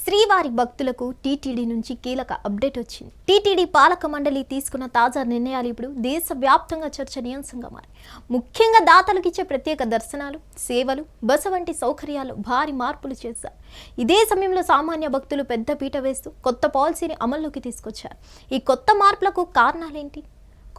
శ్రీవారి భక్తులకు టీటీడీ నుంచి కీలక అప్డేట్ వచ్చింది. టీటీడీ పాలక మండలి తీసుకున్న తాజా నిర్ణయాలు ఇప్పుడు దేశవ్యాప్తంగా చర్చనీయాంశంగా మారాయి. ముఖ్యంగా దాతలకు ఇచ్చే ప్రత్యేక దర్శనాలు, సేవలు, బస వంటి సౌకర్యాలు భారీ మార్పులు చేశారు. ఇదే సమయంలో సామాన్య భక్తులు పెద్ద పీట వేస్తూ కొత్త పాలసీని అమల్లోకి తీసుకొచ్చారు. ఈ కొత్త మార్పులకు కారణాలేంటి?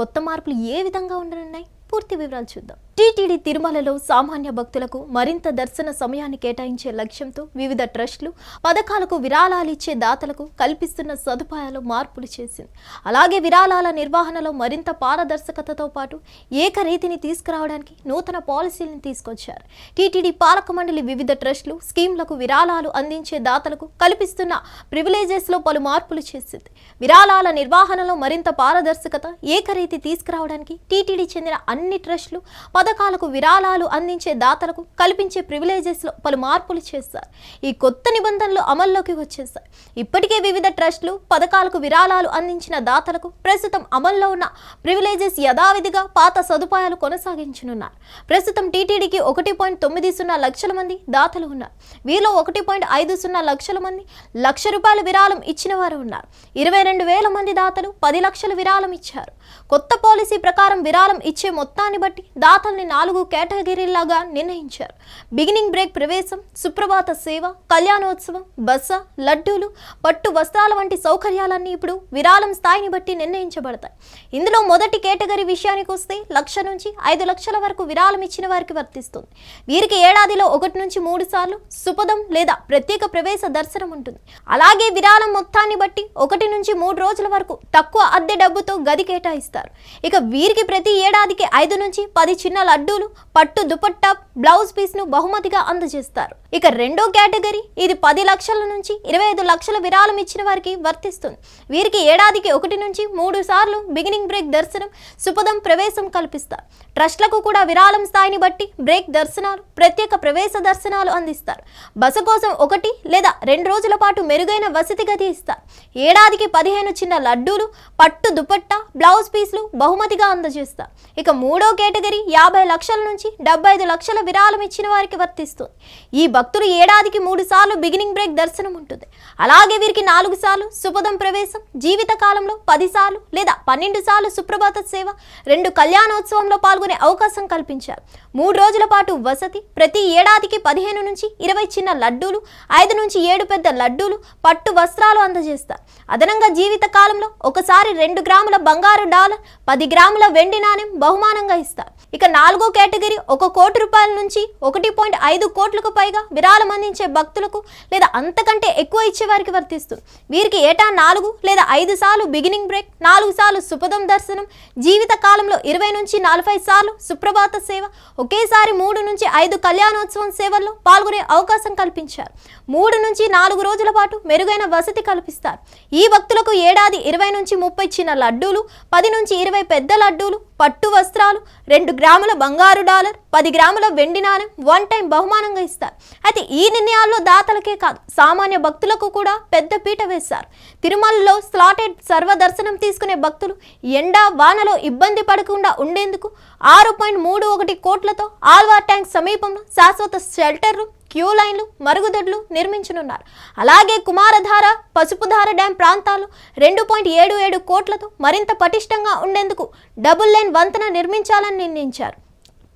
కొత్త మార్పులు ఏ విధంగా ఉండనున్నాయి? పూర్తి వివరాలు చూద్దాం. టీటీడీ తిరుమలలో సామాన్య భక్తులకు మరింత దర్శన సమయాన్ని కేటాయించే లక్ష్యంతో వివిధ ట్రస్టులు, పథకాలకు విరాళాలు ఇచ్చే దాతలకు కల్పిస్తున్న సదుపాయాలు మార్పులు చేసింది. అలాగే విరాళాల నిర్వహణలో మరింత పారదర్శకతతో పాటు ఏకరీతిని తీసుకురావడానికి నూతన పాలసీలను తీసుకొచ్చారు. టీటీడీ పాలక మండలి వివిధ ట్రస్టులు, స్కీమ్లకు విరాళాలు అందించే దాతలకు కల్పిస్తున్న ప్రివిలేజెస్లో పలు మార్పులు చేసింది. విరాళాల నిర్వహణలో మరింత పారదర్శకత, ఏకరీతి తీసుకురావడానికి టీటీడీ చెందిన అన్ని ట్రస్టులు, పథకాలకు విరాళాలు అందించే దాతలకు కల్పించే ప్రివిలేజెస్లో పలు మార్పులు చేశారు. ఈ కొత్త నిబంధనలు అమల్లోకి వచ్చేశాయి. ఇప్పటికే వివిధ ట్రస్టులు, పథకాలకు విరాళాలు అందించిన దాతలకు ప్రస్తుతం అమల్లో ఉన్న ప్రివిలేజెస్ యథావిధిగా పాత సదుపాయాలు కొనసాగించనున్నారు. ప్రస్తుతం టీటీడీకి 1.90 లక్షల మంది దాతలు ఉన్నారు. వీరిలో 1.50 లక్షల మంది ₹1,00,000 విరాళం ఇచ్చిన వారు ఉన్నారు. 22,000 మంది దాతలు 10 లక్షల విరాళం ఇచ్చారు. కొత్త పాలసీ ప్రకారం విరాళం ఇచ్చే మొత్తాన్ని బట్టి దాతల్ని 4 కేటగిరీలాగా నిర్ణయించారు. బిగినింగ్ బ్రేక్ ప్రవేశం, సుప్రభాత సేవ, కళ్యాణోత్సవం, బస, లడ్డూలు, పట్టు వస్త్రాల వంటి సౌకర్యాలన్నీ ఇప్పుడు విరాళం స్థాయిని బట్టి నిర్ణయించబడతాయి. ఇందులో మొదటి కేటగిరీ విషయానికి వస్తే 1,00,000 నుంచి 5 లక్షల వరకు విరాళం ఇచ్చిన వారికి వర్తిస్తుంది. వీరికి ఏడాదిలో 1 నుంచి 3 సార్లు సుపదం లేదా ప్రత్యేక ప్రవేశ దర్శనం ఉంటుంది. అలాగే విరాళం మొత్తాన్ని బట్టి 1 నుంచి 3 రోజుల వరకు తక్కువ అద్దె డబ్బుతో గది కేటాయిస్తారు. ఇక వీరికి ప్రతి ఏడాదికి 5 నుంచి 10 చిన్న లడ్డూలు, పట్టు దుపట్టా, బ్లౌజ్ పీస్ ను బహుమతిగా అందజేస్తారు. ఇక రెండో కేటగిరీ, ఇది 10 లక్షల నుంచి 25 లక్షల విరాళం ఇచ్చిన వారికి వర్తిస్తుంది. వీరికి ఏడాదికి 1 నుంచి 3 సార్లు బిగినింగ్ బ్రేక్ దర్శనం, సుపదం ప్రవేశం కల్పిస్తారు. ట్రస్ట్లకు కూడా విరాళం స్థాయిని బట్టి బ్రేక్ దర్శనాలు, ప్రత్యేక ప్రవేశ దర్శనాలు అందిస్తారు. బస కోసం 1 లేదా 2 రోజుల పాటు మెరుగైన వసతి గది ఇస్తారు. ఏడాదికి 15 చిన్న లడ్డూలు, పట్టు దుపట్టా, బ్లౌజ్ పీస్లు బహుమతిగా అందజేస్తారు. ఇక మూడో కేటగిరీ 50 లక్షల నుంచి 75 లక్షల విరాళం ఇచ్చిన వారికి వర్తిస్తుంది. ఈ భక్తులు ఏడాదికి 3 సార్లు బిగినింగ్ బ్రేక్ దర్శనం ఉంటుంది. అలాగే వీరికి 4 సార్లు సుపదం ప్రవేశం, జీవిత కాలంలో 10 సార్లు లేదా 12 సార్లు సుప్రభాత సేవ, 2 కళ్యాణోత్సవంలో పాల్గొనే అవకాశం కల్పించారు. 3 రోజుల పాటు వసతి, ప్రతి ఏడాదికి 15 నుంచి 20 చిన్న లడ్డూలు, 5 నుంచి 7 పెద్ద లడ్డూలు, పట్టు వస్త్రాలు అందజేస్తారు. అదనంగా జీవిత కాలంలో ఒకసారి 2 గ్రాముల బంగారు డాలర్, 10 గ్రాముల వెండి నాణ్యం బహుమానంగా ఇస్తారు. ఇక 4వ కేటగిరీ ₹1 కోటి నుంచి 1.5 కోట్లకు పైగా విరాళం అందించే భక్తులకు లేదా అంతకంటే ఎక్కువ ఇచ్చే వారికి వర్తిస్తుంది. వీరికి ఏటా 4 లేదా 5 సార్లు బిగినింగ్ బ్రేక్, 4 సార్లు సుపదం దర్శనం, జీవిత కాలంలో 20 నుంచి 40 సార్లు సుప్రభాత సేవ, ఒకేసారి 3 నుంచి 5 కళ్యాణోత్సవం సేవల్లో పాల్గొనే అవకాశం కల్పించారు. 3 నుంచి 4 రోజుల పాటు మెరుగైన వసతి కల్పిస్తారు. ఈ భక్తులకు ఏడాది 20 నుంచి 30 చిన్న లడ్డూలు, 10 నుంచి 20 పెద్ద లడ్డూలు, పట్టు వస్త్రాలు, 2 గ్రాముల బంగారు డాలర్, 10 గ్రాముల వెండి నాణెం వన్ టైం బహుమానంగా ఇస్తారు. అయితే ఈ నిర్ణయాల్లో దాతలకే కాదు, సామాన్య భక్తులకు కూడా పెద్ద పీట వేశారు. తిరుమలలో స్లాటెడ్ సర్వదర్శనం తీసుకునే భక్తులు ఎండ, వానలో ఇబ్బంది పడకుండా ఉండేందుకు 6.31 కోట్లతో ఆల్వార్ ట్యాంక్ సమీపంలో శాశ్వత షెల్టర్లు, క్యూ లైన్లు, మరుగుదొడ్లు నిర్మించనున్నారు. అలాగే కుమారధార, పసుపుధార డ్యాం ప్రాంతాల్లో 2.77 కోట్లతో మరింత పటిష్టంగా ఉండేందుకు డబుల్ లైన్ వంతెన నిర్మించాలని నిర్ణయించారు.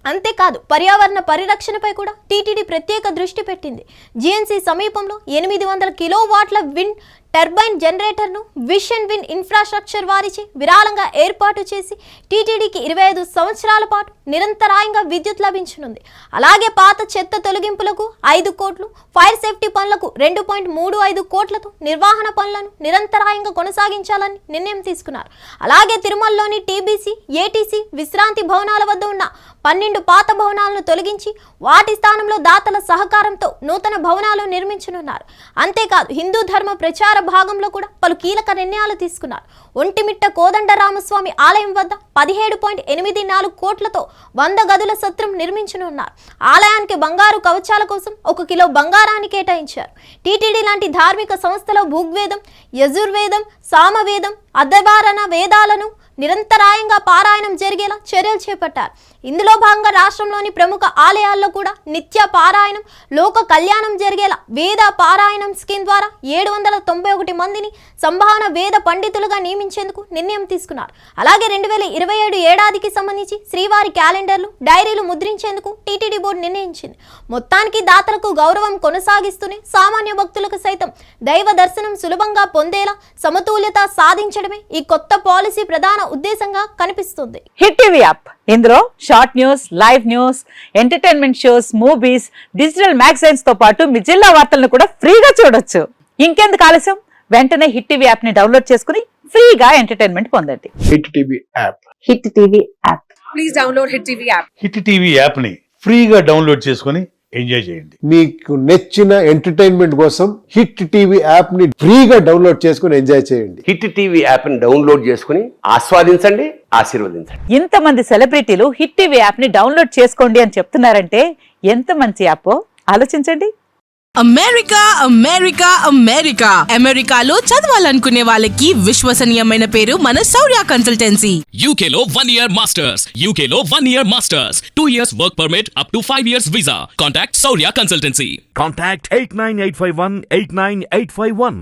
అంతేకాదు, పర్యావరణ పరిరక్షణపై కూడా టీటీడీ ప్రత్యేక దృష్టి పెట్టింది. జీఎన్సీ సమీపంలో 800 కిలోవాట్ల విండ్ టర్బైన్ జనరేటర్ను విష్ అండ్ విన్ ఇన్ఫ్రాస్ట్రక్చర్ వారిచే విరాళంగా ఏర్పాటు చేసి టీటీడీకి 25 సంవత్సరాల పాటు నిరంతరాయంగా విద్యుత్ లభించనుంది. అలాగే పాత చెత్త తొలగింపులకు 5 కోట్లు, ఫైర్ సేఫ్టీ పనులకు 2.35 కోట్లతో నిర్వహణ పనులను నిరంతరాయంగా కొనసాగించాలని నిర్ణయం తీసుకున్నారు. అలాగే తిరుమలలోని టీబీసీ, ఏటీసీ విశ్రాంతి భవనాల వద్ద ఉన్న 12 పాత భవనాలను తొలగించి వాటి స్థానంలో దాతల సహకారంతో నూతన భవనాలు నిర్మించనున్నారు. అంతేకాదు, హిందూ ధర్మ ప్రచార భాగంలో కూడా పలు కీలక నిర్ణయాలు తీసుకున్నారు. ఒంటిమిట్ట కోదండరామస్వామి ఆలయం వద్ద 17.84 కోట్లతో 100 గదుల సత్రం నిర్మించనున్నారు. ఆలయానికి బంగారు కవచాల కోసం 1 కిలో బంగారాన్ని కేటాయించారు. టీటీడీ లాంటి ధార్మిక సంస్థలో భూగ్వేదం, యజుర్వేదం, సామవేదం, అధవారణ వేదాలను నిరంతరాయంగా పారాయణం జరిగేలా చర్యలు చేపట్టారు. ఇందులో భాగంగా రాష్ట్రంలోని ప్రముఖ ఆలయాల్లో కూడా నిత్య పారాయణం, లోక కళ్యాణం జరిగేలా వేద పారాయణం స్కీమ్ ద్వారా 791 మందిని సంభావన వేద పండితులుగా నియమించేందుకు నిర్ణయం తీసుకున్నారు. అలాగే 2027 ఏడాదికి సంబంధించి శ్రీవారి క్యాలెండర్లు, డైరీలు ముద్రించేందుకు టీటీడీ బోర్డు నిర్ణయించింది. మొత్తానికి దాతలకు గౌరవం కొనసాగిస్తూనే సామాన్య భక్తులకు సైతం దైవ దర్శనం సులభంగా పొందేలా సమతుల్యత సాధించడమే ఈ కొత్త పాలసీ ప్రధాన ఉద్దేశంగా కనిపిస్తుంది. హిట్ టీవీ యాప్ ఇందులో short news, live news, entertainment shows, movies, digital magazines తో పాటు మీ జిల్లా వార్తలను కూడా ఫ్రీగా చూడొచ్చు. ఇంకెందుకు ఆలస్యం, వెంటనే హిట్ టీవీ యాప్ ని డౌన్లోడ్ చేసుకుని ఫ్రీగా ఎంటర్టైన్మెంట్ పొందండి. Hit TV app. Hit TV app. Please download hit TV app. Hit TV app ని ఫ్రీగా డౌన్లోడ్ చేసుకుని ఎంజాయ్ చేయండి. మీకు నచ్చిన ఎంటర్టైన్మెంట్ కోసం హిట్ టీవీ యాప్ ని ఫ్రీగా డౌన్లోడ్ చేసుకుని ఎంజాయ్ చేయండి. హిట్ టీవీ యాప్ ని డౌన్లోడ్ చేసుకుని ఆస్వాదించండి, ఆశీర్వదించండి. ఇంతమంది సెలబ్రిటీలు హిట్ టీవీ యాప్ ని డౌన్లోడ్ చేసుకోండి అని చెప్తున్నారంటే ఎంత మంచి యాప్ ఆలోచించండి. అమెరికా అమెరికా అమెరికా అమెరికాలో చదవాలనుకునే వాళ్ళకి విశ్వసనీయమైన పేరు మన శౌర్య కన్సల్టెన్సీ. UK లో 1 year masters. UK లో 1 year masters. 2 years work permit up to 5 years visa. Contact Saurya Consultancy. Contact 89851 89851.